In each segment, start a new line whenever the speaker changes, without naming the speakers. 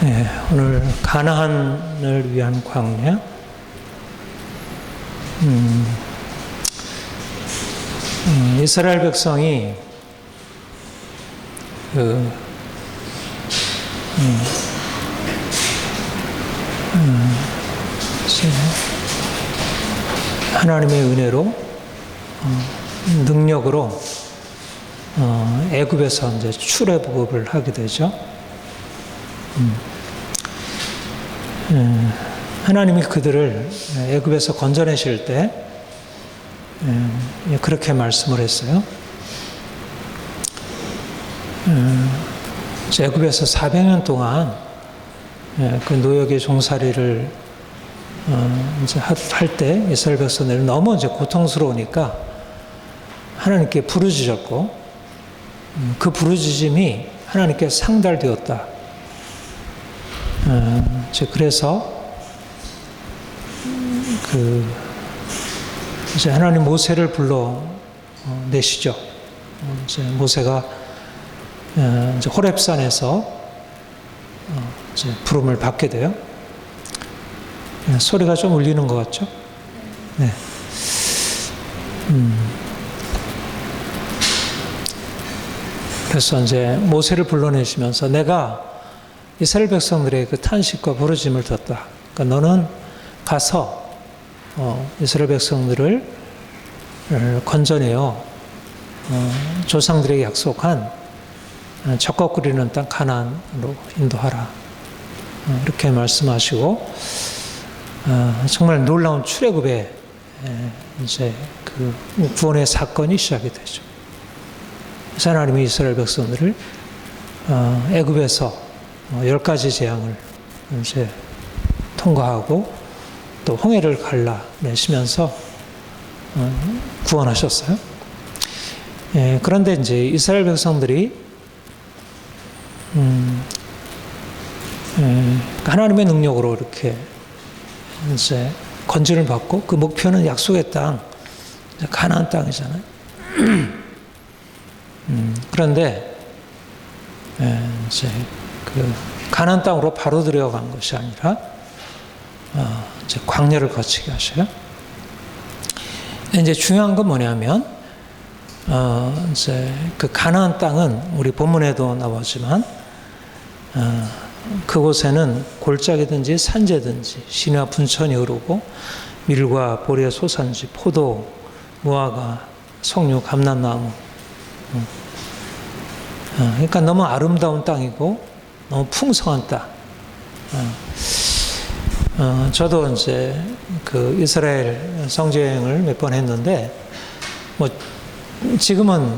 네, 오늘 가나안을 위한 광야. 이스라엘 백성이 하나님의 은혜로 능력으로 애굽에서 이제 출애굽을 하게 되죠. 하나님이 그들을 애굽에서 건져내실 때 그렇게 말씀을 했어요. 애굽에서 400년 동안 그 노역의 종살이를 이제 할 때 이스라엘 백성들이 너무 이제 고통스러우니까 하나님께 부르짖었고 그 부르짖음이 하나님께 상달되었다. 그래서 이제 하나님 모세를 불러 내시죠. 이제 모세가 이제 호렙산에서 이제 부름을 받게 돼요. 소리가 좀 울리는 것 같죠? 네. 그래서 이제 모세를 불러내시면서 내가 이스라엘 백성들의 그 탄식과 부르짖음을 듣다. 그러니까 너는 가서 이스라엘 백성들을 건져내어 조상들에게 약속한 젖과 꿀이는 땅 가나안으로 인도하라. 이렇게 말씀하시고 정말 놀라운 출애굽의 이제 그 구원의 사건이 시작이 되죠. 그래서 하나님이 이스라엘 백성들을 애굽에서 10가지 재앙을 이제 통과하고 또 홍해를 갈라내시면서 구원하셨어요. 그런데 이제 이스라엘 백성들이 하나님의 능력으로 이렇게 이제 건진을 받고 그 목표는 약속의 땅, 가나안 땅이잖아요. 그런데 이제 그 가나안 땅으로 바로 들어간 것이 아니라 이제 광야를 거치게 하셔요. 이제 중요한 건 뭐냐면 이제 그 가나안 땅은 우리 본문에도 나오지만 그곳에는 골짜기든지 산재든지 시내와 분천이 흐르고 밀과 보리의 소산지, 포도, 무화과, 석류, 감람나무. 그러니까 너무 아름다운 땅이고 너무 풍성한 땅. 저도 이제 그 이스라엘 성지여행을 몇 번 했는데 뭐 지금은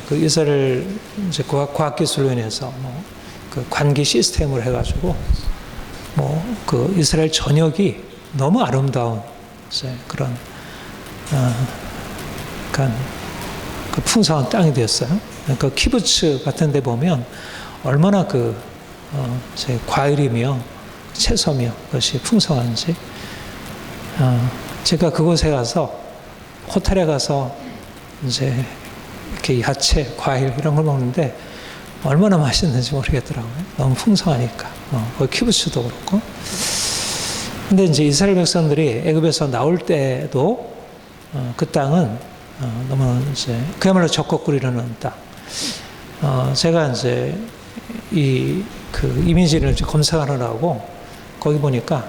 그 이스라엘 이제 과학기술로 인해서 뭐 그 관기 시스템을 해가지고 뭐 그 이스라엘 전역이 너무 아름다운 이제 그런 약간 그 풍성한 땅이 됐어요. 그 키부츠 같은 데 보면 얼마나 그 제 과일이며 채소며 그것이 풍성한지 제가 그곳에 가서 호텔에 가서 이제 이렇게 야채, 과일 이런 걸 먹는데 얼마나 맛있는지 모르겠더라고요. 너무 풍성하니까. 거기 키부츠도 그렇고. 근데 이제 이스라엘 백성들이 애굽에서 나올 때도 그 땅은 너무 이제 그야말로 젖과 꿀이 흐르는 땅. 제가 이제 그 이미지를 검색하느라고 거기 보니까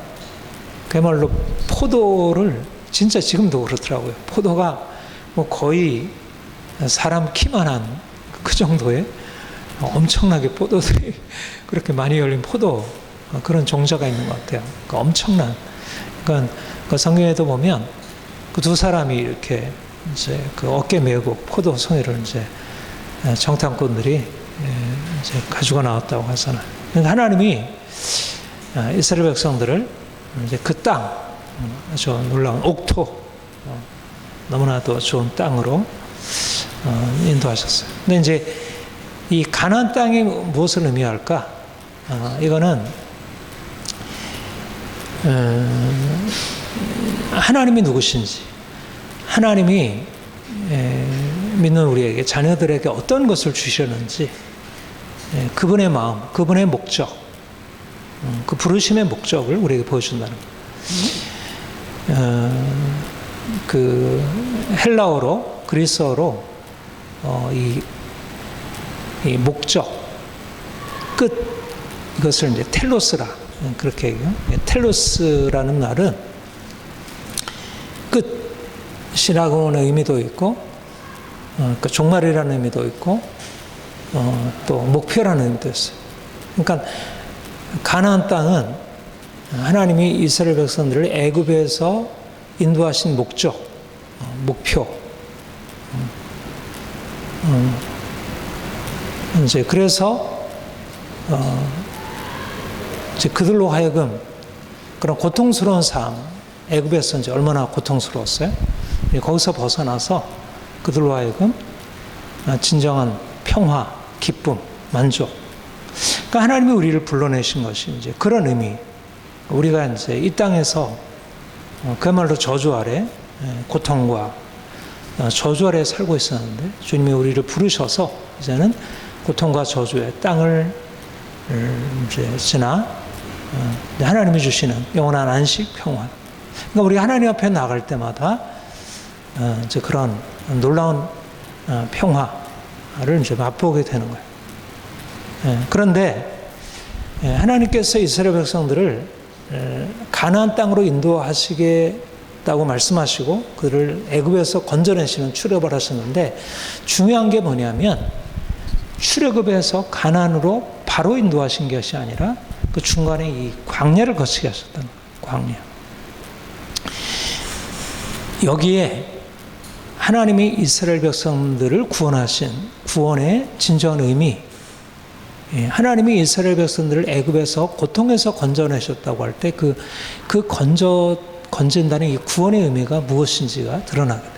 그야말로 포도를 진짜 지금도 그렇더라고요. 포도가 뭐 거의 사람 키만한 그 정도의 엄청나게 포도들이 그렇게 많이 열린 포도 그런 종자가 있는 것 같아요. 그러니까 엄청난. 그러니까 그 성경에도 보면 그 두 사람이 이렇게 이제 그 어깨 메고 포도 송이를 이제 정탐꾼들이 이제 가지고 나왔다고 하잖아요. 그러니까 하나님이 이스라엘 백성들을 이제 그 땅, 아주 놀라운 옥토, 너무나도 좋은 땅으로 인도하셨어요. 근데 이제 이 가나안 땅이 무엇을 의미할까? 이거는 하나님이 누구신지, 하나님이 믿는 우리에게 자녀들에게 어떤 것을 주셨는지, 그분의 마음, 그분의 목적, 그 부르심의 목적을 우리에게 보여준다는 거예요. 그 헬라어로, 그리스어로 이 목적, 끝, 이것을 이제 텔로스라 그렇게 얘기해요. 텔로스라는 말은 끝이라고 하는 의미도 있고, 그러니까 종말이라는 의미도 있고, 또 목표라는 의미도 있어요. 그러니까 가나안 땅은 하나님이 이스라엘 백성들을 애굽에서 인도하신 목적, 목표. 이제 그래서 이제 그들로 하여금 그런 고통스러운 삶, 애굽에서 이제 얼마나 고통스러웠어요. 거기서 벗어나서 그들로 하여금 진정한 평화, 기쁨, 만족. 그러니까 하나님이 우리를 불러내신 것이 이제 그런 의미. 우리가 이제 이 땅에서 그야말로 저주 아래, 고통과 저주 아래 살고 있었는데 주님이 우리를 부르셔서 이제는 고통과 저주의 땅을 이제 지나 하나님이 주시는 영원한 안식, 평화. 그러니까 우리 하나님 앞에 나갈 때마다 이제 그런 놀라운 평화를 이제 맛보게 되는 거예요. 그런데 하나님께서 이스라엘 백성들을 가나안 땅으로 인도하시겠다고 말씀하시고 그들을 애굽에서 건져내시는 출애굽을 하셨는데 중요한 게 뭐냐면 출애굽에서 가나안으로 바로 인도하신 것이 아니라 그 중간에 이 광야를 거치게 하셨다는 거예요. 광야. 여기에 하나님이 이스라엘 백성들을 구원하신 구원의 진정한 의미, 하나님이 이스라엘 백성들을 애굽에서 고통에서 건져내셨다고 할 때 그 건진다는 이 구원의 의미가 무엇인지가 드러나게 돼요.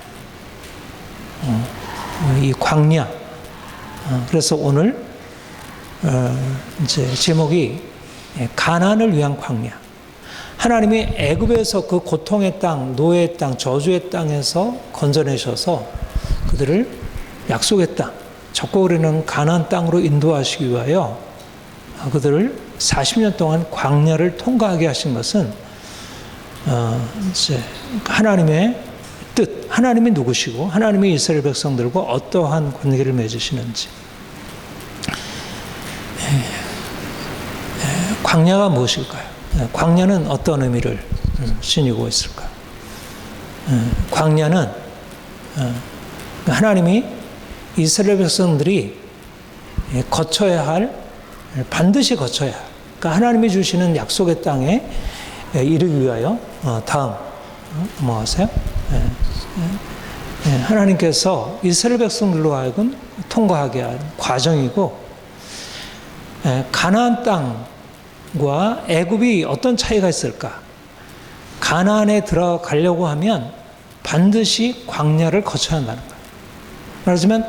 이 광야. 그래서 오늘 이제 제목이 가나안을 위한 광야. 하나님이 애굽에서 그 고통의 땅, 노예의 땅, 저주의 땅에서 건져내셔서 그들을 약속의 땅, 적고 흐르는 가나안 땅으로 인도하시기 위하여 그들을 40년 동안 광야를 통과하게 하신 것은 이제 하나님의 뜻, 하나님이 누구시고 하나님이 이스라엘 백성들과 어떠한 관계를 맺으시는지. 광야가 무엇일까요? 광야는 어떤 의미를 지니고 있을까? 광야는 하나님이 이스라엘 백성들이 거쳐야 할, 반드시 거쳐야 할, 그러니까 하나님이 주시는 약속의 땅에 이르기 위하여 다음 뭐 하세요? 하나님께서 이스라엘 백성들로 하여금 통과하게 한 과정이고, 가나안 땅과 애굽이 어떤 차이가 있을까? 가나안에 들어가려고 하면 반드시 광야를 거쳐야 한다는 거예요. 말하자면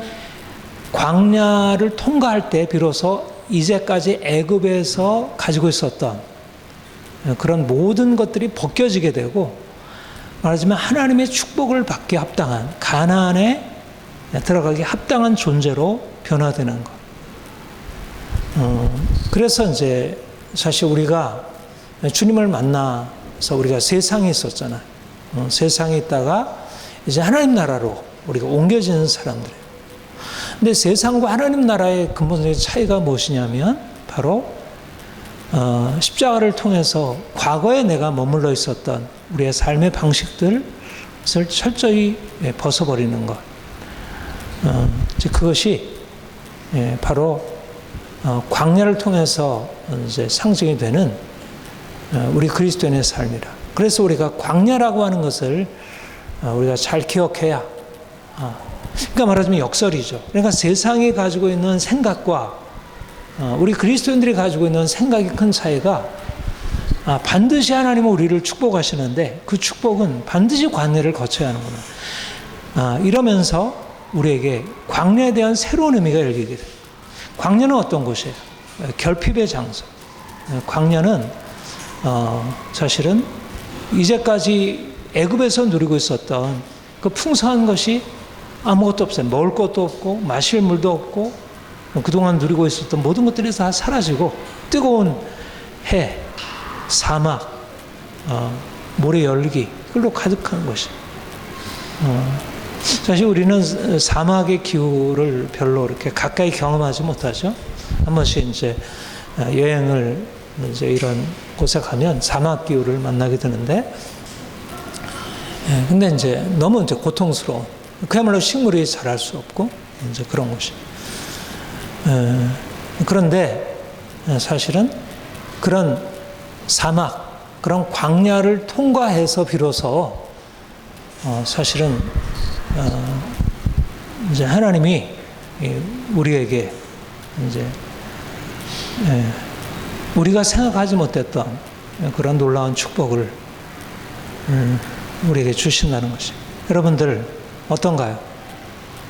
광야를 통과할 때 비로소 이제까지 애굽에서 가지고 있었던 그런 모든 것들이 벗겨지게 되고, 말하자면 하나님의 축복을 받기 합당한, 가나안에 들어가기 합당한 존재로 변화되는 것. 그래서 이제 사실 우리가 주님을 만나서 우리가 세상에 있었잖아요. 세상에 있다가 이제 하나님 나라로 우리가 옮겨지는 사람들이에요. 근데 세상과 하나님 나라의 근본적인 차이가 무엇이냐면 바로 십자가를 통해서 과거에 내가 머물러 있었던 우리의 삶의 방식들을 철저히 벗어버리는 것. 그것이 바로 광야를 통해서 이제 상징이 되는 우리 그리스도인의 삶이라. 그래서 우리가 광야라고 하는 것을 우리가 잘 기억해야. 그러니까 말하자면 역설이죠. 그러니까 세상이 가지고 있는 생각과 우리 그리스도인들이 가지고 있는 생각이 큰 차이가 반드시 하나님은 우리를 축복하시는데 그 축복은 반드시 광야를 거쳐야 하는구나. 이러면서 우리에게 광야에 대한 새로운 의미가 열리게 돼요. 광야는 어떤 곳이에요? 결핍의 장소. 광야는 사실은 이제까지 애굽에서 누리고 있었던 그 풍성한 것이 아무것도 없어요. 먹을 것도 없고 마실 물도 없고 그동안 누리고 있었던 모든 것들이 다 사라지고 뜨거운 해, 사막, 모래 열기, 그걸로 가득한 것이. 사실 우리는 사막의 기후를 별로 이렇게 가까이 경험하지 못하죠. 한 번씩 이제 여행을 이제 이런 곳에 가면 사막 기후를 만나게 되는데, 근데 이제 너무 이제 고통스러운, 그야말로 식물이 자랄 수 없고, 이제 그런 곳이. 그런데 사실은 그런 사막, 그런 광야를 통과해서 비로소 사실은 이제 하나님이 우리에게 이제 우리가 생각하지 못했던 그런 놀라운 축복을 우리에게 주신다는 것이. 여러분들 어떤가요?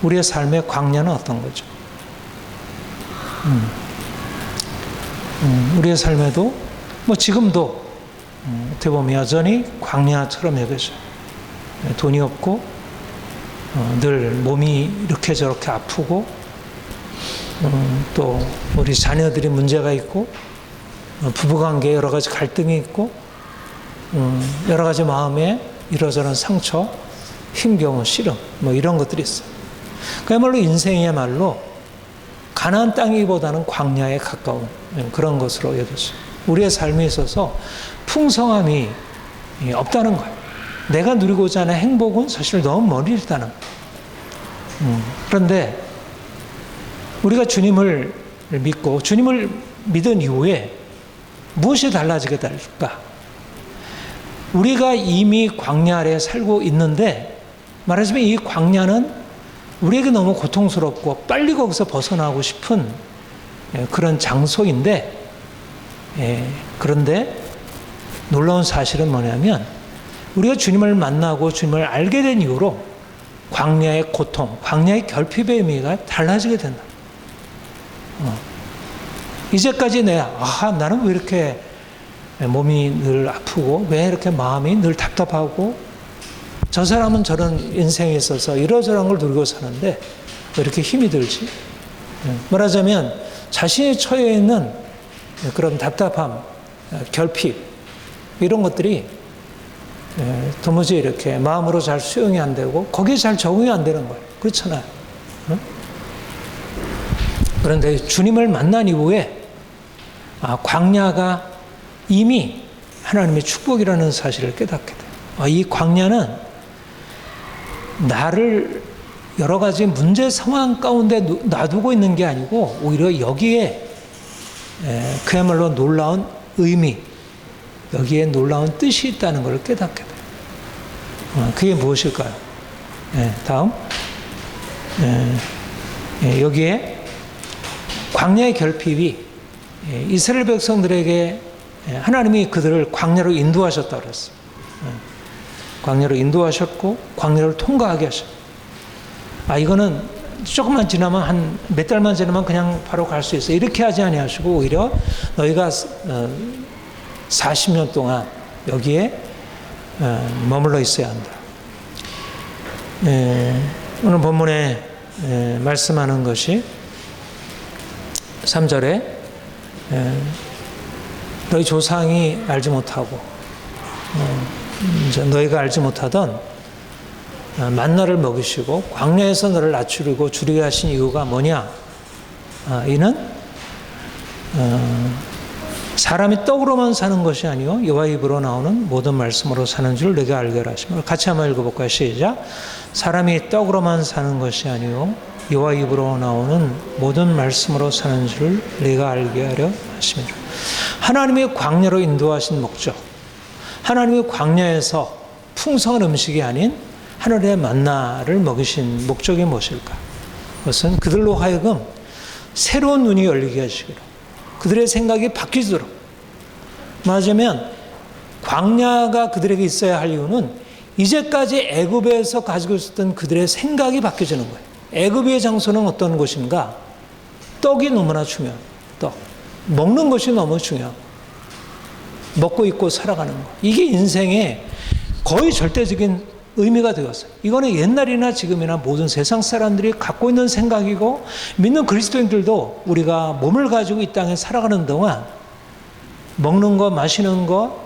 우리의 삶의 광야는 어떤 거죠? 우리의 삶에도 뭐 지금도 어떻게 보면 여전히 광야처럼 여겨져요. 돈이 없고 늘 몸이 이렇게 저렇게 아프고 또 우리 자녀들이 문제가 있고 부부관계에 여러 가지 갈등이 있고 여러 가지 마음에 이러저런 상처, 힘겨운 씨름 뭐 이런 것들이 있어요. 그야말로 인생이야말로 가나안 땅이보다는 광야에 가까운 그런 것으로 여겨져요. 우리의 삶에 있어서 풍성함이 없다는 거예요. 내가 누리고자 하는 행복은 사실 너무 멀리 있다는 거예요. 그런데 우리가 주님을 믿고 주님을 믿은 이후에 무엇이 달라지게 될까? 우리가 이미 광야 아래 살고 있는데, 말하자면 이 광야는 우리에게 너무 고통스럽고 빨리 거기서 벗어나고 싶은 그런 장소인데, 그런데 놀라운 사실은 뭐냐면 우리가 주님을 만나고 주님을 알게 된 이후로 광야의 고통, 광야의 결핍의 의미가 달라지게 된다. 이제까지 나는 왜 이렇게 몸이 늘 아프고 왜 이렇게 마음이 늘 답답하고 저 사람은 저런 인생에 있어서 이러저런 걸 누리고 사는데 왜 이렇게 힘이 들지? 말하자면 자신이 처해 있는 그런 답답함, 결핍 이런 것들이 도무지 이렇게 마음으로 잘 수용이 안 되고 거기에 잘 적응이 안 되는 거예요. 그렇잖아요. 그런데 주님을 만난 이후에 광야가 이미 하나님의 축복이라는 사실을 깨닫게 돼요. 이 광야는 나를 여러 가지 문제 상황 가운데 놔두고 있는 게 아니고 오히려 여기에 그야말로 놀라운 의미, 여기에 놀라운 뜻이 있다는 것을 깨닫게 돼요. 그게 무엇일까요? 다음. 여기에 광야의 결핍이 이스라엘 백성들에게 하나님이 그들을 광야로 인도하셨다고 그랬어요. 광야로 인도하셨고 광야를 통과하게 하셨어요. 이거는 조금만 지나면 한 몇 달만 지나면 그냥 바로 갈 수 있어요. 이렇게 하지 아니하시고 오히려 너희가 40년 동안 여기에 머물러 있어야 한다. 오늘 본문에 말씀하는 것이 3절에 너희 조상이 알지 못하고 이제 너희가 알지 못하던 만나를 먹이시고 광야에서 너를 낮추리고 줄이게 하신 이유가 뭐냐? 이는 사람이 떡으로만 사는 것이 아니요 여호와 입으로 나오는 모든 말씀으로 사는 줄 내가 알게 하라 하시며, 같이 한번 읽어볼까요? 시작. 사람이 떡으로만 사는 것이 아니요 여호와 입으로 나오는 모든 말씀으로 사는 줄 내가 알게 하려 하심이라. 하나님의 광야로 인도하신 목적, 하나님의 광야에서 풍성한 음식이 아닌 하늘의 만나를 먹이신 목적이 무엇일까? 그것은 그들로 하여금 새로운 눈이 열리게 하시기로, 그들의 생각이 바뀌도록. 말하자면 광야가 그들에게 있어야 할 이유는 이제까지 애굽에서 가지고 있었던 그들의 생각이 바뀌어지는 거예요. 애굽의 장소는 어떤 곳인가? 떡이 너무나 중요해요. 떡. 먹는 것이 너무 중요하고 먹고 입고 살아가는 것. 이게 인생의 거의 절대적인 의미가 되었어요. 이거는 옛날이나 지금이나 모든 세상 사람들이 갖고 있는 생각이고 믿는 그리스도인들도 우리가 몸을 가지고 이 땅에 살아가는 동안 먹는 거, 마시는 거,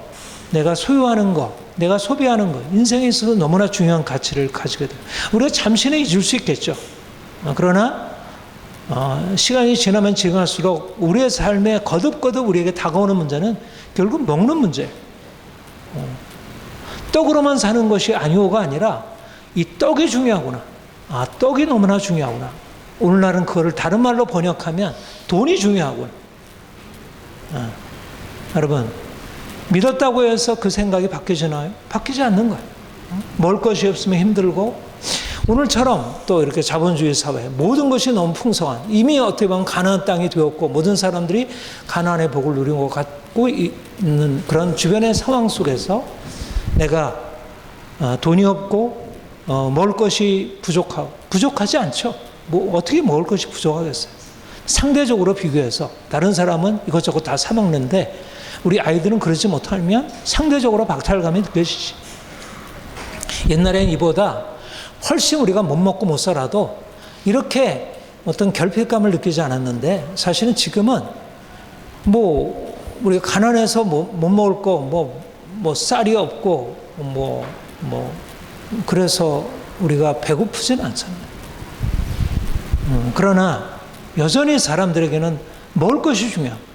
내가 소유하는 거, 내가 소비하는 거, 인생에 있어서 너무나 중요한 가치를 가지게 돼요. 우리가 잠시는 잊을 수 있겠죠. 그러나 시간이 지나면 지날수록 우리의 삶에 거듭거듭 우리에게 다가오는 문제는 결국 먹는 문제예요. 떡으로만 사는 것이 아니오가 아니라 이 떡이 중요하구나. 떡이 너무나 중요하구나. 오늘날은 그거를 다른 말로 번역하면 돈이 중요하구나. 여러분, 믿었다고 해서 그 생각이 바뀌지나요? 바뀌지 않는 거예요. 먹을 것이 없으면 힘들고, 오늘처럼 또 이렇게 자본주의 사회, 모든 것이 너무 풍성한, 이미 어떻게 보면 가나안 땅이 되었고, 모든 사람들이 가나안의 복을 누리고 갖고 있는 그런 주변의 상황 속에서 내가 돈이 없고, 먹을 것이 부족하지 않죠. 어떻게 먹을 것이 부족하겠어요? 상대적으로 비교해서 다른 사람은 이것저것 다 사 먹는데 우리 아이들은 그러지 못하면 상대적으로 박탈감이 느껴지지. 옛날엔 이보다 훨씬 우리가 못 먹고 못 살아도 이렇게 어떤 결핍감을 느끼지 않았는데, 사실은 지금은 우리가 가난해서 못 먹을 거, 쌀이 없고 그래서 우리가 배고프진 않잖아요. 그러나 여전히 사람들에게는 먹을 것이 중요합니다.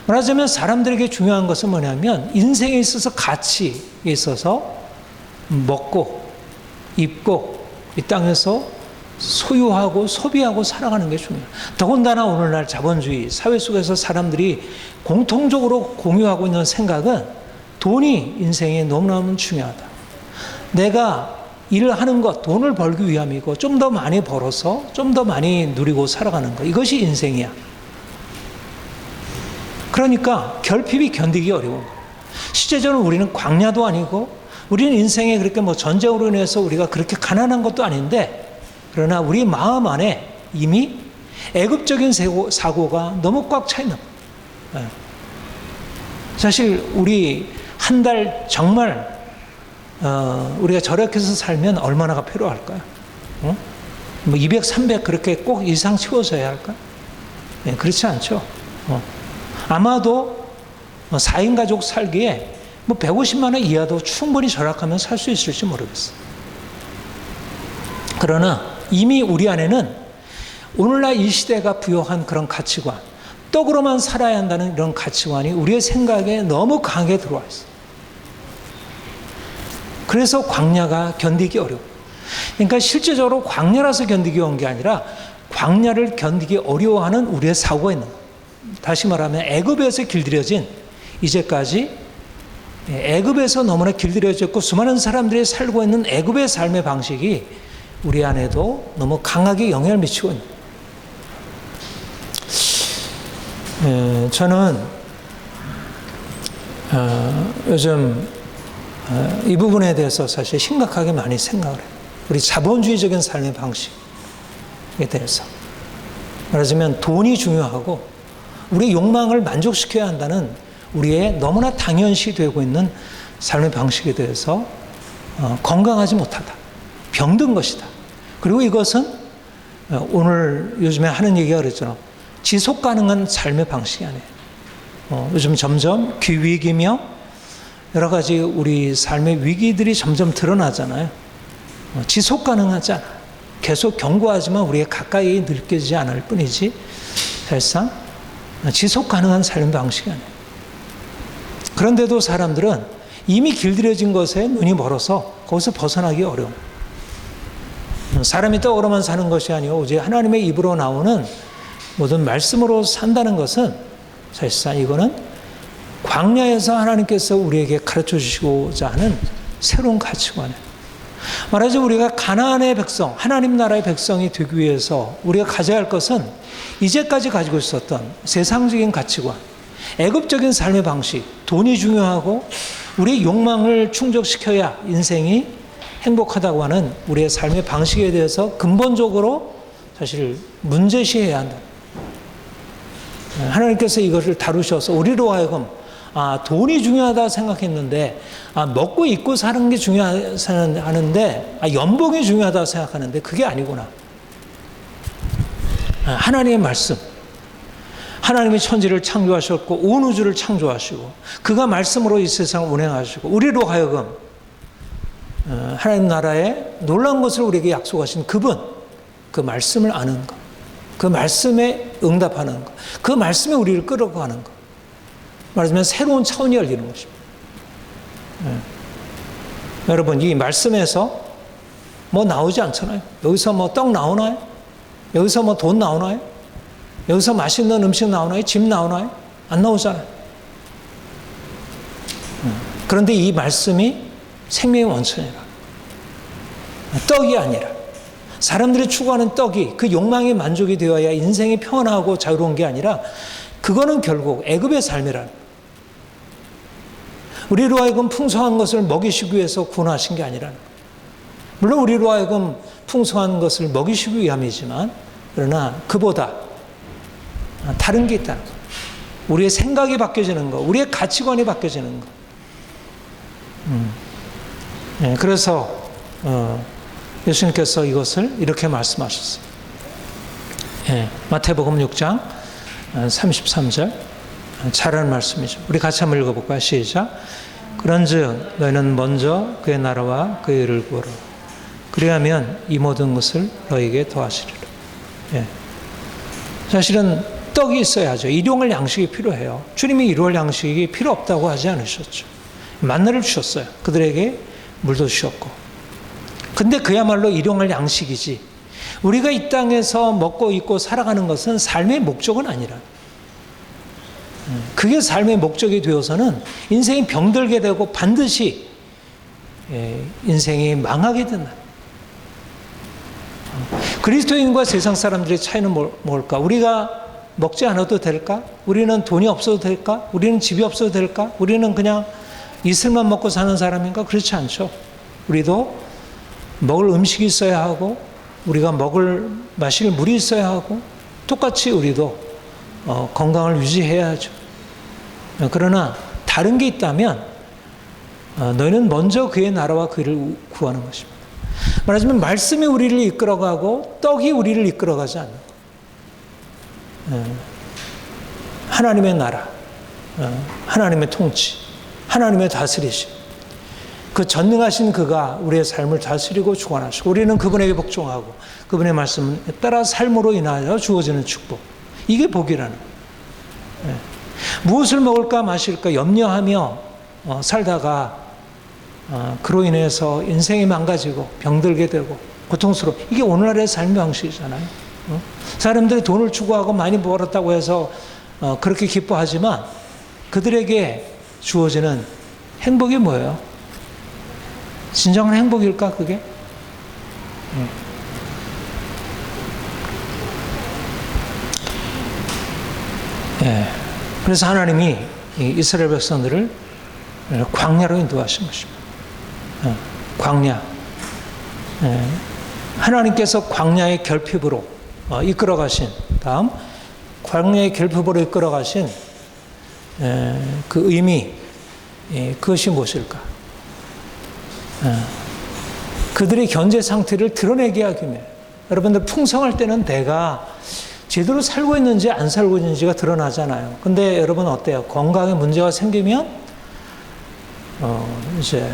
말하자면 사람들에게 중요한 것은 뭐냐면, 인생에 있어서 가치에 있어서 먹고 입고 이 땅에서 소유하고 소비하고 살아가는 게 중요해요. 더군다나 오늘날 자본주의 사회 속에서 사람들이 공통적으로 공유하고 있는 생각은 돈이 인생에 너무너무 중요하다. 내가 일을 하는 것, 돈을 벌기 위함이고 좀 더 많이 벌어서 좀 더 많이 누리고 살아가는 것, 이것이 인생이야. 그러니까 결핍이 견디기 어려운 거예요. 실제적으로 우리는 광야도 아니고, 우리는 인생에 그렇게 전쟁으로 인해서 우리가 그렇게 가난한 것도 아닌데, 그러나 우리 마음 안에 이미 애굽적인 사고가 너무 꽉 차 있는 거예요. 사실 우리 한 달 정말 우리가 저렇게 해서 살면 얼마나가 필요할까요? 200, 300 그렇게 꼭 이상 채워져야 할까? 네, 그렇지 않죠. 아마도 4인 가족 살기에 150만 원 이하도 충분히 절약하면 살 수 있을지 모르겠어요. 그러나 이미 우리 안에는 오늘날 이 시대가 부여한 그런 가치관, 떡으로만 살아야 한다는 이런 가치관이 우리의 생각에 너무 강하게 들어와 있어요. 그래서 광야가 견디기 어려워. 그러니까 실제적으로 광야라서 견디기 어려운 게 아니라 광야를 견디기 어려워하는 우리의 사고가 있는 거예요. 다시 말하면 애굽에서 길들여진, 이제까지 애굽에서 너무나 길들여졌고 수많은 사람들이 살고 있는 애굽의 삶의 방식이 우리 안에도 너무 강하게 영향을 미치고 있는 거예요. 저는 요즘 이 부분에 대해서 사실 심각하게 많이 생각을 해요. 우리 자본주의적인 삶의 방식에 대해서. 말하자면 돈이 중요하고 우리 욕망을 만족시켜야 한다는 우리의 너무나 당연시 되고 있는 삶의 방식에 대해서 건강하지 못하다. 병든 것이다. 그리고 이것은 오늘 요즘에 하는 얘기가 그랬잖아요. 지속 가능한 삶의 방식이 아니에요. 요즘 점점 기위기며 여러 가지 우리 삶의 위기들이 점점 드러나잖아요. 지속 가능하지 않아. 계속 경고하지만 우리의 가까이 느껴지지 않을 뿐이지 사실상 지속 가능한 삶 방식이 아니에요. 그런데도 사람들은 이미 길들여진 것에 눈이 멀어서 거기서 벗어나기 어려워. 사람이 떡으로만 사는 것이 아니고 오직 하나님의 입으로 나오는 모든 말씀으로 산다는 것은 사실상 이거는 광야에서 하나님께서 우리에게 가르쳐 주시고자 하는 새로운 가치관이에요. 말하자면 우리가 가나안의 백성, 하나님 나라의 백성이 되기 위해서 우리가 가져야 할 것은 이제까지 가지고 있었던 세상적인 가치관, 애굽적인 삶의 방식, 돈이 중요하고 우리의 욕망을 충족시켜야 인생이 행복하다고 하는 우리의 삶의 방식에 대해서 근본적으로 사실 문제시해야 한다. 하나님께서 이것을 다루셔서 우리로 하여금 돈이 중요하다 생각했는데 먹고 입고 사는 게 중요하는데 연봉이 중요하다 생각하는데 그게 아니구나. 하나님의 말씀, 하나님이 천지를 창조하셨고 온 우주를 창조하시고 그가 말씀으로 이 세상을 운행하시고 우리로 하여금 하나님 나라의 놀라운 것을 우리에게 약속하신 그분, 그 말씀을 아는 것, 그 말씀에 응답하는 것, 그 말씀에 우리를 끌어가는 것, 말하자면 새로운 차원이 열리는 것입니다. 여러분, 이 말씀에서 뭐 나오지 않잖아요. 여기서 뭐 떡 나오나요? 여기서 뭐 돈 나오나요? 여기서 맛있는 음식 나오나요? 집 나오나요? 안 나오잖아요. 그런데 이 말씀이 생명의 원천이라. 떡이 아니라 사람들이 추구하는 떡이 그 욕망이 만족이 되어야 인생이 편하고 자유로운 게 아니라 그거는 결국 애굽의 삶이라는 거예요. 우리로 하여금 풍성한 것을 먹이시기 위해서 구원하신 게 아니라는 거예요. 물론 우리로 하여금 풍성한 것을 먹이시기 위함이지만 그러나 그보다 다른 게 있다는 거예요. 우리의 생각이 바뀌어지는 거, 우리의 가치관이 바뀌어지는 거. 그래서 예수님께서 이것을 이렇게 말씀하셨어요. 마태복음 6장 33절 잘하는 말씀이죠. 우리 같이 한번 읽어볼까요? 시작. 그런즉 너희는 먼저 그의 나라와 그의 의를 구하라. 그리하면 이 모든 것을 너희에게 더하시리라. 사실은 떡이 있어야죠. 일용할 양식이 필요해요. 주님이 일용할 양식이 필요 없다고 하지 않으셨죠. 만나를 주셨어요. 그들에게 물도 주셨고. 근데 그야말로 일용할 양식이지. 우리가 이 땅에서 먹고 입고 살아가는 것은 삶의 목적은 아니라. 그게 삶의 목적이 되어서는 인생이 병들게 되고 반드시 인생이 망하게 된다. 그리스도인과 세상 사람들의 차이는 뭘까? 우리가 먹지 않아도 될까? 우리는 돈이 없어도 될까? 우리는 집이 없어도 될까? 우리는 그냥 이슬만 먹고 사는 사람인가? 그렇지 않죠. 우리도 먹을 음식이 있어야 하고 우리가 마실 물이 있어야 하고 똑같이 우리도 건강을 유지해야 하죠. 그러나 다른 게 있다면 너희는 먼저 그의 나라와 그를 구하는 것입니다. 말하자면 말씀이 우리를 이끌어가고 떡이 우리를 이끌어가지 않는 하나님의 나라, 하나님의 통치, 하나님의 다스리심, 그 전능하신 그가 우리의 삶을 다스리고 주관하시고 우리는 그분에게 복종하고 그분의 말씀에 따라 삶으로 인하여 주어지는 축복, 이게 복이라는 거예요. 무엇을 먹을까 마실까 염려하며 살다가 그로 인해서 인생이 망가지고 병들게 되고 고통스러워. 이게 오늘날의 삶의 방식이잖아요. 사람들이 돈을 추구하고 많이 벌었다고 해서 그렇게 기뻐하지만 그들에게 주어지는 행복이 뭐예요? 진정한 행복일까 그게? 그래서 하나님이 이스라엘 백성들을 광야로 인도하신 것입니다. 광야. 하나님께서 광야의 결핍으로 이끌어 가신 다음 광야의 결핍으로 이끌어 가신 그 의미, 그것이 무엇일까? 그들의 현재 상태를 드러내게 하기 위해. 여러분들 풍성할 때는 내가 제대로 살고 있는지 안 살고 있는지가 드러나잖아요. 근데 여러분 어때요? 건강에 문제가 생기면 이제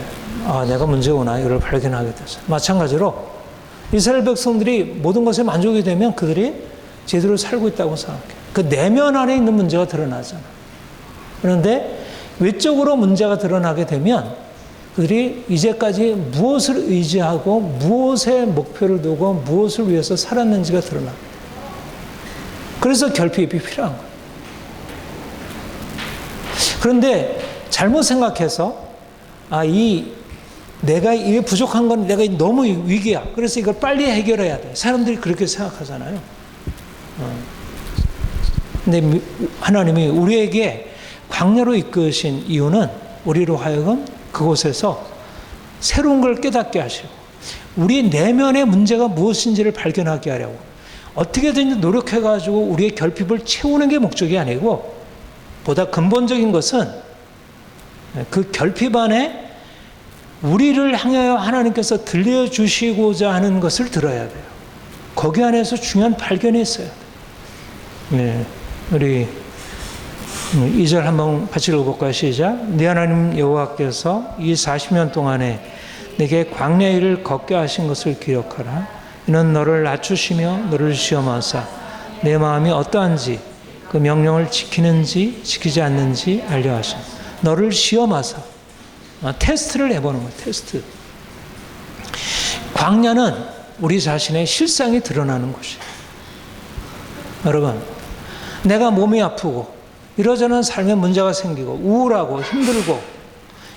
내가 문제구나 이걸 발견하게 되죠. 마찬가지로 이스라엘 백성들이 모든 것에 만족이 되면 그들이 제대로 살고 있다고 생각해요. 그 내면 안에 있는 문제가 드러나잖아요. 그런데 외적으로 문제가 드러나게 되면 그들이 이제까지 무엇을 의지하고 무엇에 목표를 두고 무엇을 위해서 살았는지가 드러나요. 그래서 결핍이 필요한 거예요. 그런데 잘못 생각해서 내가 이게 부족한 건 내가 너무 위기야. 그래서 이걸 빨리 해결해야 돼. 사람들이 그렇게 생각하잖아요. 근데 하나님이 우리에게 광야로 이끄신 이유는 우리로 하여금 그곳에서 새로운 걸 깨닫게 하시고 우리 내면의 문제가 무엇인지를 발견하게 하려고 어떻게든지 노력해가지고 우리의 결핍을 채우는 게 목적이 아니고 보다 근본적인 것은 그 결핍 안에 우리를 향하여 하나님께서 들려주시고자 하는 것을 들어야 돼요. 거기 안에서 중요한 발견이 있어야 돼요. 우리 2절 한번 같이 읽어볼까요? 시작. 네 하나님 여호와께서 이 40년 동안에 내게 광야 일을 걷게 하신 것을 기억하라. 이는 너를 낮추시며 너를 시험하사 내 마음이 어떠한지 그 명령을 지키는지 지키지 않는지 알려 하신. 너를 시험하사 테스트를 해보는 거예요. 테스트. 광야는 우리 자신의 실상이 드러나는 곳이에요. 여러분, 내가 몸이 아프고 이러저런 삶에 문제가 생기고 우울하고 힘들고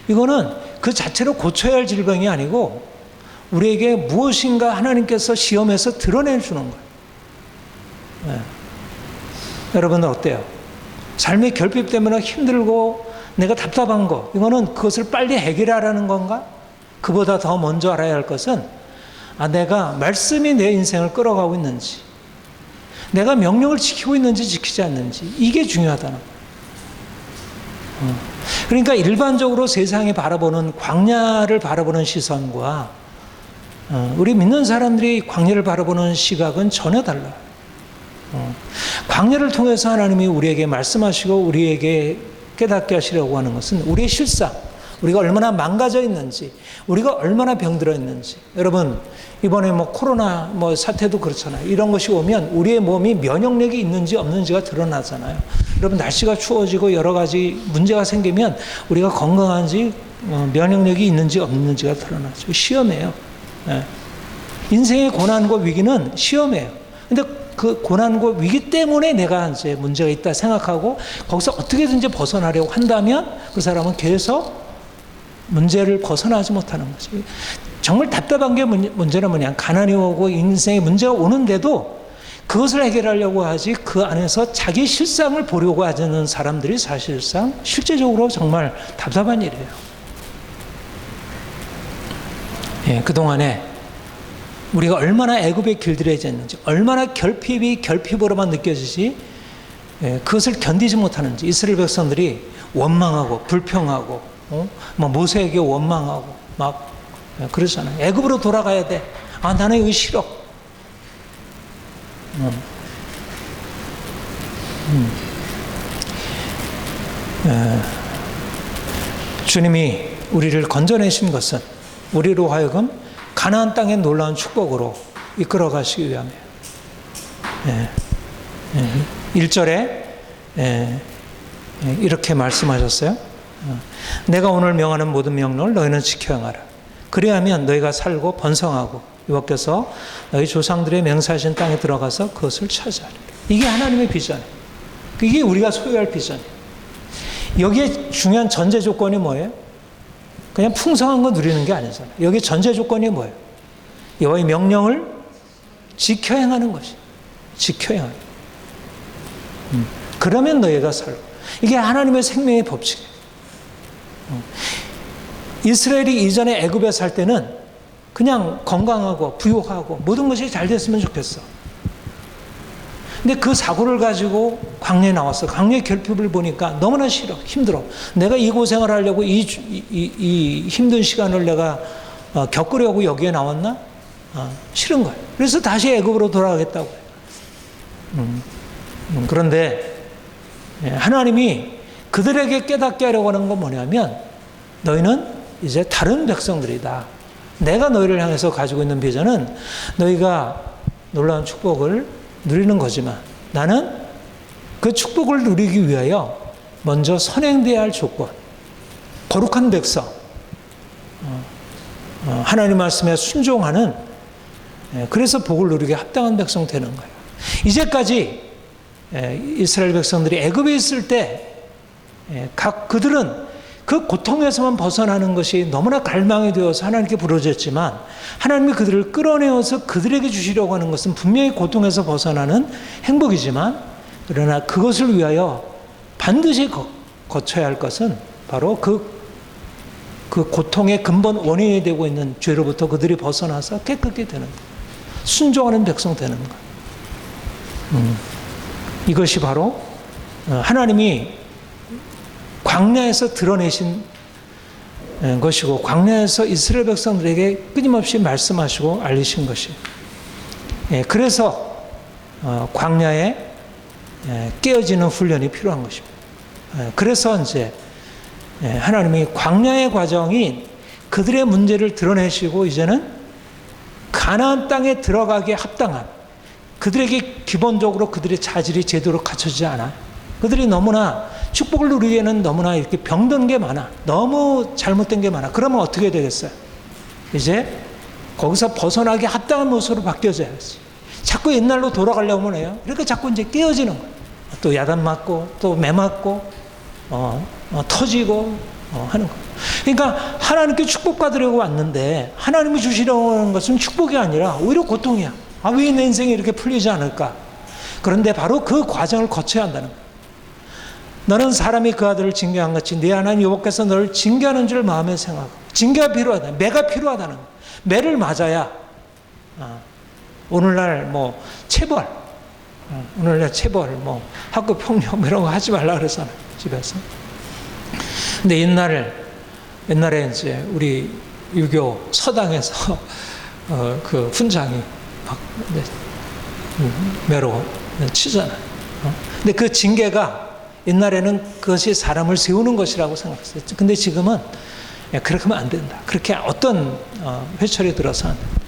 이거는 그 자체로 고쳐야 할 질병이 아니고 우리에게 무엇인가 하나님께서 시험해서 드러내주는 거예요. 네. 여러분은 어때요? 삶의 결핍 때문에 힘들고 내가 답답한 거 이거는 그것을 빨리 해결하라는 건가? 그보다 더 먼저 알아야 할 것은 내가 말씀이 내 인생을 끌어가고 있는지 내가 명령을 지키고 있는지 지키지 않는지 이게 중요하다는 거예요. 그러니까 일반적으로 세상에 바라보는 광야를 바라보는 시선과 우리 믿는 사람들이 광야를 바라보는 시각은 전혀 달라요. 광야를 통해서 하나님이 우리에게 말씀하시고 우리에게 깨닫게 하시려고 하는 것은 우리의 실상, 우리가 얼마나 망가져 있는지, 우리가 얼마나 병들어 있는지. 여러분, 이번에 코로나 사태도 그렇잖아요. 이런 것이 오면 우리의 몸이 면역력이 있는지 없는지가 드러나잖아요. 여러분, 날씨가 추워지고 여러 가지 문제가 생기면 우리가 건강한지 면역력이 있는지 없는지가 드러나죠. 시험이에요. 네. 인생의 고난과 위기는 시험이에요. 근데 그 고난과 위기 때문에 내가 이제 문제가 있다 생각하고 거기서 어떻게든지 벗어나려고 한다면 그 사람은 계속 문제를 벗어나지 못하는 거지. 정말 답답한 게 문제는 뭐냐. 가난이 오고 인생에 문제가 오는데도 그것을 해결하려고 하지 그 안에서 자기 실상을 보려고 하는 사람들이 사실상 실제적으로 정말 답답한 일이에요. 예, 그동안에 우리가 얼마나 애굽에 길들여졌는지, 얼마나 결핍이 결핍으로만 느껴지지, 그것을 견디지 못하는지, 이스라엘 백성들이 원망하고 불평하고, 모세에게 원망하고 막 그러잖아요. 애굽으로 돌아가야 돼. 나는 이거 싫어. 주님이 우리를 건져내신 것은 우리로 하여금 가나안 땅의 놀라운 축복으로 이끌어 가시기 위함이에요. 1절에 이렇게 말씀하셨어요. 내가 오늘 명하는 모든 명령을 너희는 지켜 행하라. 그리하면 너희가 살고 번성하고 여호와께서 너희 조상들의 맹세하신 땅에 들어가서 그것을 차지하리라. 이게 하나님의 비전이에요. 이게 우리가 소유할 비전이에요. 여기에 중요한 전제 조건이 뭐예요? 그냥 풍성한 거 누리는 게 아니잖아요. 여기 전제 조건이 뭐예요? 여호와의 명령을 지켜 행하는 것이. 지켜 행하는. 그러면 너희가 살고. 이게 하나님의 생명의 법칙이에요. 이스라엘이 이전에 애굽에 살 때는 그냥 건강하고 부유하고 모든 것이 잘 됐으면 좋겠어. 근데 그 사고를 가지고 광야에 나왔어. 광야의 결핍을 보니까 너무나 싫어. 힘들어. 내가 이 고생을 하려고 이 힘든 시간을 내가 겪으려고 여기에 나왔나? 싫은 거예요. 그래서 다시 애굽으로 돌아가겠다고 해요. 그런데 하나님이 그들에게 깨닫게 하려고 하는 건 뭐냐면 너희는 이제 다른 백성들이다. 내가 너희를 향해서 가지고 있는 비전은 너희가 놀라운 축복을 누리는 거지만 나는 그 축복을 누리기 위하여 먼저 선행돼야 할 조건, 거룩한 백성, 하나님 말씀에 순종하는, 그래서 복을 누리게 합당한 백성 되는 거예요. 이제까지 이스라엘 백성들이 애굽에 있을 때 그들은 그 고통에서만 벗어나는 것이 너무나 갈망이 되어서 하나님께 부르짖었지만 하나님이 그들을 끌어내어서 그들에게 주시려고 하는 것은 분명히 고통에서 벗어나는 행복이지만 그러나 그것을 위하여 반드시 거쳐야 할 것은 바로 그 고통의 근본 원인이 되고 있는 죄로부터 그들이 벗어나서 깨끗게 되는 거예요. 순종하는 백성 되는 거예요. 이것이 바로 하나님이 광야에서 드러내신 것이고 광야에서 이스라엘 백성들에게 끊임없이 말씀하시고 알리신 것이에요. 그래서 광야에 깨어지는 훈련이 필요한 것입니다. 그래서 이제 하나님이 광야의 과정이 그들의 문제를 드러내시고 이제는 가나안 땅에 들어가기에 합당한, 그들에게 기본적으로 그들의 자질이 제대로 갖춰지지 않아. 그들이 너무나 축복을 누리기에는 너무나 이렇게 병든 게 많아. 너무 잘못된 게 많아. 그러면 어떻게 되겠어요? 이제 거기서 벗어나기 합당한 모습으로 바뀌어져야지. 자꾸 옛날로 돌아가려면 해요. 그러니까 자꾸 이제 깨어지는 거예요. 또 야단 맞고, 또 매 맞고, 터지고, 하는 거예요. 그러니까 하나님께 축복받으려고 왔는데, 하나님이 주시려고 하는 것은 축복이 아니라 오히려 고통이야. 아, 왜 내 인생이 이렇게 풀리지 않을까? 그런데 바로 그 과정을 거쳐야 한다는 거예요. 너는 사람이 그 아들을 징계한 같이 네 하나님 여호와께서 너를 징계하는 줄 마음에 생각하고, 징계가 필요하다. 매가 필요하다는 거예요. 매를 맞아야, 오늘날 뭐 체벌, 오늘날 체벌, 뭐 학교 폭력 이런 거 하지 말라 그러잖아요, 집에서. 근데 옛날에 이제 우리 유교 서당에서 그 훈장이 막 매로 치잖아요. 근데 그 징계가 옛날에는 그것이 사람을 세우는 것이라고 생각했어요. 근데 지금은 그렇게 하면 안 된다. 그렇게 어떤 회초리 들어서 안 된다.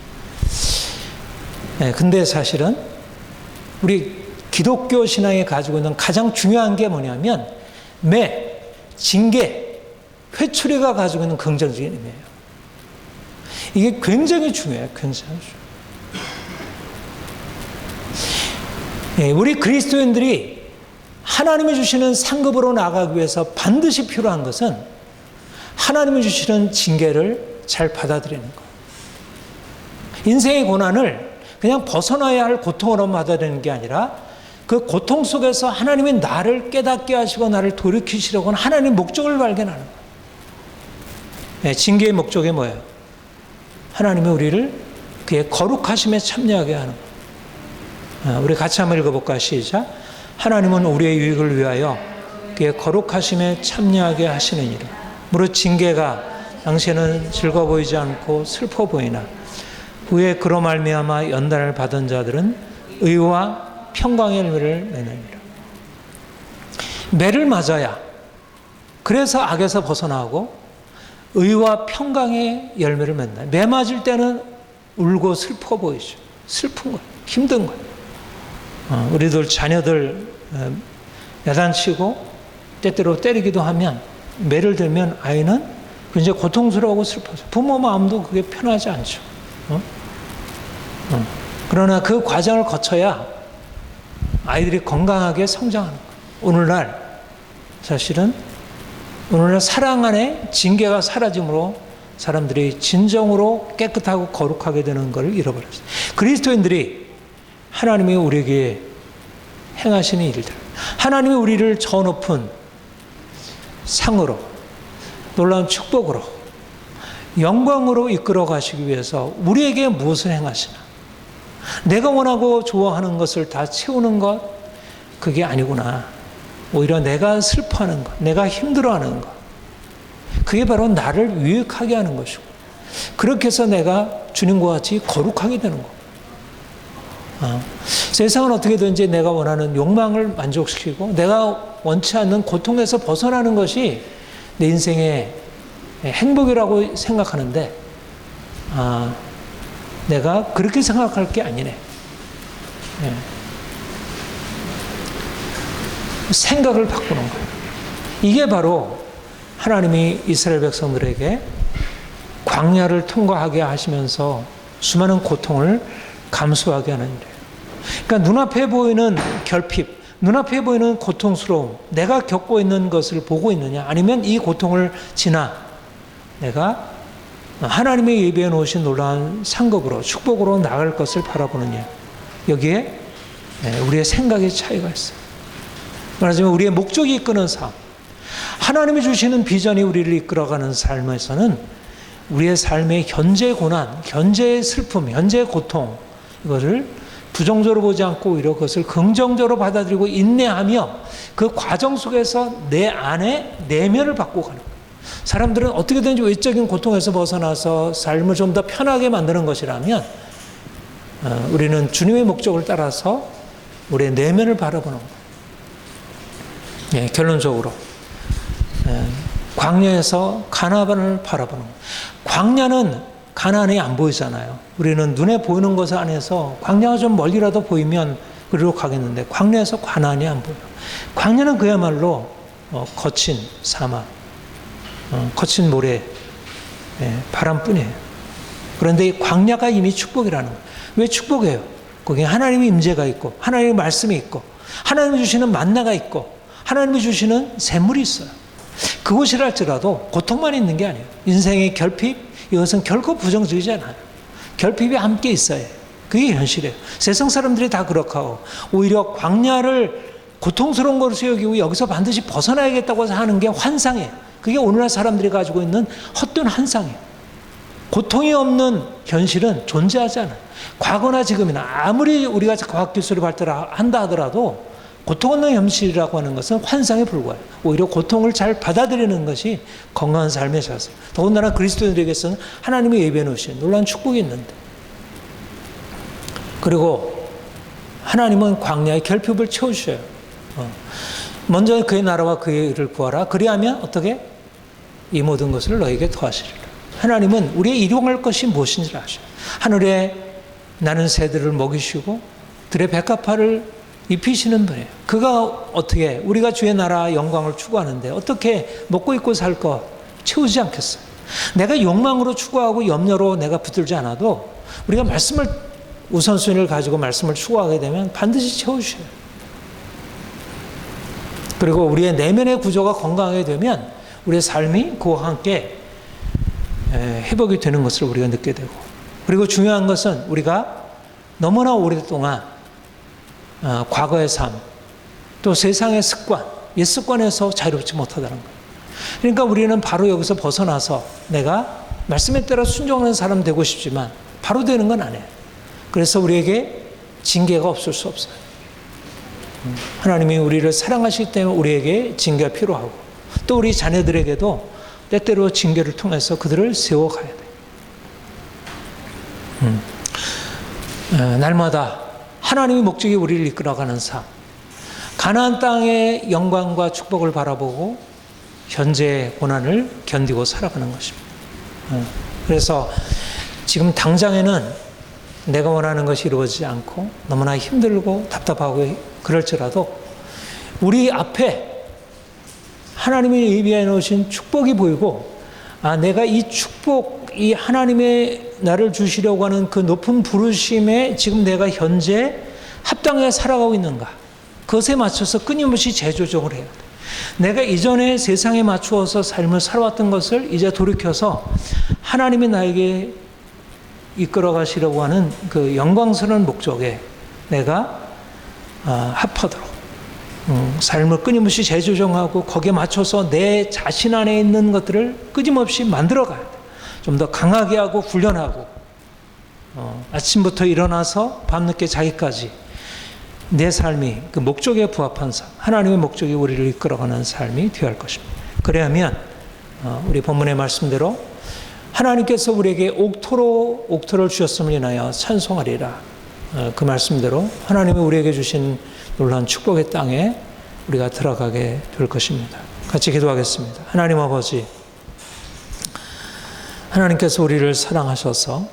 근데 사실은 우리 기독교 신앙이 가지고 있는 가장 중요한 게 뭐냐면 매, 징계, 회초리가 가지고 있는 긍정적인 의미예요. 이게 굉장히 중요해요. 굉장히 중요해요. 우리 그리스도인들이 하나님이 주시는 상급으로 나가기 위해서 반드시 필요한 것은 하나님이 주시는 징계를 잘 받아들이는 것. 인생의 고난을 그냥 벗어나야 할 고통으로 받아들이는 게 아니라 그 고통 속에서 하나님이 나를 깨닫게 하시고 나를 돌이키시려고 하는 하나님의 목적을 발견하는 거예요. 징계의 목적이 뭐예요? 하나님이 우리를 그의 거룩하심에 참여하게 하는 거예요. 우리 같이 한번 읽어볼까요? 시작. 하나님은 우리의 유익을 위하여 그의 거룩하심에 참여하게 하시느니라. 무릇 징계가 당시에는 즐거워 보이지 않고 슬퍼 보이나 후에 그로 말미암아 연단을 받은 자들은 의와 평강의 열매를 맺느니라. 매를 맞아야 그래서 악에서 벗어나고 의와 평강의 열매를 맺는다. 매 맞을 때는 울고 슬퍼 보이죠. 슬픈 거예요. 힘든 거예요. 우리들 자녀들 야단치고 때때로 때리기도 하면 매를 들면 아이는 굉장히 고통스러워하고 슬퍼져. 부모 마음도 그게 편하지 않죠. 그러나 그 과정을 거쳐야 아이들이 건강하게 성장하는 거예요. 오늘날 사실은 오늘날 사랑 안에 징계가 사라짐으로 사람들이 진정으로 깨끗하고 거룩하게 되는 것을 잃어버렸어요. 그리스도인들이 하나님이 우리에게 행하시는 일들, 하나님이 우리를 저 높은 상으로, 놀라운 축복으로, 영광으로 이끌어 가시기 위해서 우리에게 무엇을 행하시나? 내가 원하고 좋아하는 것을 다 채우는 것, 그게 아니구나. 오히려 내가 슬퍼하는 것, 내가 힘들어하는 것, 그게 바로 나를 유익하게 하는 것이고, 그렇게 해서 내가 주님과 같이 거룩하게 되는 것. 세상은 어떻게든지 내가 원하는 욕망을 만족시키고 내가 원치 않는 고통에서 벗어나는 것이 내 인생의 행복이라고 생각하는데 내가 그렇게 생각할 게 아니네. 생각을 바꾸는 거예요. 이게 바로 하나님이 이스라엘 백성들에게 광야를 통과하게 하시면서 수많은 고통을 감수하게 하는 일이에요. 그러니까 눈앞에 보이는 결핍, 눈앞에 보이는 고통스러움, 내가 겪고 있는 것을 보고 있느냐, 아니면 이 고통을 지나 내가 하나님의 예비해 놓으신 놀라운 상급으로, 축복으로 나갈 것을 바라보느냐. 여기에 우리의 생각의 차이가 있어요. 말하자면 우리의 목적이 이끄는 삶, 하나님이 주시는 비전이 우리를 이끌어가는 삶에서는 우리의 삶의 현재 고난, 현재의 슬픔, 현재의 고통, 이것을 부정적으로 보지 않고 오히려 그것을 긍정적으로 받아들이고 인내하며 그 과정 속에서 내 안에 내면을 바꿔가는 거예요. 사람들은 어떻게든지 외적인 고통에서 벗어나서 삶을 좀 더 편하게 만드는 것이라면 우리는 주님의 목적을 따라서 우리의 내면을 바라보는 거예요. 예, 결론적으로 광야에서 가나안을 바라보는 거예요. 광야는 가나안이 안 보이잖아요. 우리는 눈에 보이는 것 안에서 광야가 좀 멀리라도 보이면 그리로 가겠는데 광야에서 가나안이 안 보여요. 광야는 그야말로 거친 사막, 거친 모래, 바람뿐이에요. 그런데 이 광야가 이미 축복이라는 거예요. 왜 축복이에요? 거기에 하나님의 임재가 있고 하나님의 말씀이 있고 하나님이 주시는 만나가 있고 하나님이 주시는 샘물이 있어요. 그곳이랄지라도 고통만 있는 게 아니에요. 인생의 결핍, 이것은 결코 부정적이지 않아요. 결핍이 함께 있어야 해요. 그게 현실이에요. 세상 사람들이 다 그렇게 하고 오히려 광야를 고통스러운 것으로 여기고 여기서 반드시 벗어나야겠다고 하는 게 환상이에요. 그게 오늘날 사람들이 가지고 있는 헛된 환상이에요. 고통이 없는 현실은 존재하지 않아요. 과거나 지금이나 아무리 우리가 과학기술이 발달한다 하더라도 고통 없는 현실이라고 하는 것은 환상에 불과해요. 오히려 고통을 잘 받아들이는 것이 건강한 삶의 자세. 더군다나 그리스도인들에게서는 하나님이 예비해 놓으신 놀라운 축복이 있는데, 그리고 하나님은 광야의 결핍을 채워주셔요. 먼저 그의 나라와 그의 의를 구하라. 그리하면 어떻게? 이 모든 것을 너에게 더하시리라. 하나님은 우리의 일용할 것이 무엇인지를 아셔요. 하늘에 나는 새들을 먹이시고 들의 백합화를 입히시는 분이에요. 그가 어떻게 우리가 주의 나라 영광을 추구하는데 어떻게 먹고 입고 살 것 채우지 않겠어요? 내가 욕망으로 추구하고 염려로 내가 붙들지 않아도 우리가 말씀을 우선순위를 가지고 말씀을 추구하게 되면 반드시 채우셔요. 그리고 우리의 내면의 구조가 건강하게 되면 우리의 삶이 그와 함께 회복이 되는 것을 우리가 느끼게 되고, 그리고 중요한 것은 우리가 너무나 오랫동안 과거의 삶, 또 세상의 습관, 옛 습관에서 자유롭지 못하다는 거예요. 그러니까 우리는 바로 여기서 벗어나서 내가 말씀에 따라 순종하는 사람 되고 싶지만 바로 되는 건 아니에요. 그래서 우리에게 징계가 없을 수 없어요. 하나님이 우리를 사랑하시기 때문에 우리에게 징계가 필요하고, 또 우리 자녀들에게도 때때로 징계를 통해서 그들을 세워가야 돼요. 날마다 하나님의 목적이 우리를 이끌어가는 삶, 가나안 땅의 영광과 축복을 바라보고 현재의 고난을 견디고 살아가는 것입니다. 그래서 지금 당장에는 내가 원하는 것이 이루어지지 않고 너무나 힘들고 답답하고 그럴지라도 우리 앞에 하나님이 예비해 놓으신 축복이 보이고, 내가 이 축복, 이 하나님의 나를 주시려고 하는 그 높은 부르심에 지금 내가 현재 합당하게 살아가고 있는가, 그것에 맞춰서 끊임없이 재조정을 해야 돼. 내가 이전에 세상에 맞추어서 삶을 살아왔던 것을 이제 돌이켜서 하나님이 나에게 이끌어 가시려고 하는 그 영광스러운 목적에 내가 합하도록 삶을 끊임없이 재조정하고 거기에 맞춰서 내 자신 안에 있는 것들을 끊임없이 만들어가야 돼. 좀 더 강하게 하고 훈련하고, 아침부터 일어나서 밤늦게 자기까지 내 삶이 그 목적에 부합한 삶, 하나님의 목적이 우리를 이끌어가는 삶이 되어야 할 것입니다. 그래야면 우리 본문의 말씀대로 하나님께서 우리에게 옥토를 주셨음을 인하여 찬송하리라. 그 말씀대로 하나님이 우리에게 주신 놀라운 축복의 땅에 우리가 들어가게 될 것입니다. 같이 기도하겠습니다. 하나님 아버지, 하나님께서 우리를 사랑하셔서